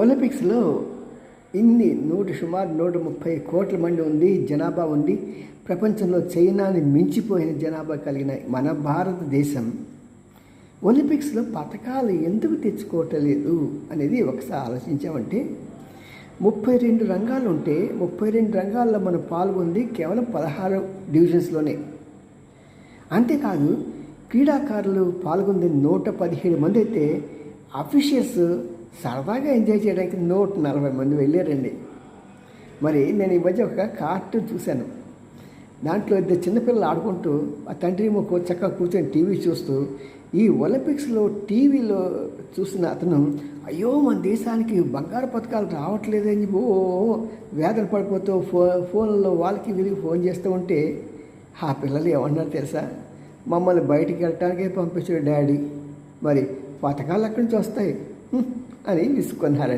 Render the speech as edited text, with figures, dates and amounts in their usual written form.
ఒలింపిక్స్లో సుమారు 130 కోట్ల మంది ఉంది, జనాభా ఉంది. ప్రపంచంలో చైనాని మించిపోయిన జనాభా కలిగిన మన భారతదేశం ఒలింపిక్స్లో పథకాలు ఎందుకు తెచ్చుకోవటం లేదు అనేది ఒకసారి ఆలోచించామంటే, 32 రంగాలు ఉంటే 32 రంగాల్లో మనం పాల్గొంది కేవలం 16 డివిజన్స్లోనే. అంతేకాదు, క్రీడాకారులు పాల్గొంది 117 మంది అయితే అఫీషియల్స్ సరదాగా ఎంజాయ్ చేయడానికి 140 మంది వెళ్ళారండి. మరి నేను ఈ మధ్య ఒక కార్టూన్ చూశాను. దాంట్లో ఇద్దరు చిన్నపిల్లలు ఆడుకుంటూ ఆ తండ్రి చక్కగా కూర్చొని టీవీ చూస్తూ, ఈ ఒలింపిక్స్లో టీవీలో చూసిన అతను అయ్యో మన దేశానికి బంగారు పథకాలు రావట్లేదని వేదన పడిపోతూ ఫోన్లో వాళ్ళకి వీళ్ళకి ఫోన్ చేస్తూ ఉంటే, ఆ పిల్లలు ఏమన్నారు తెలుసా? మమ్మల్ని బయటికి వెళ్ళటానికే పంపించాడు డాడీ, మరి పథకాలు అక్కడి నుంచి వస్తాయి అని విసుక్కున్నారండి.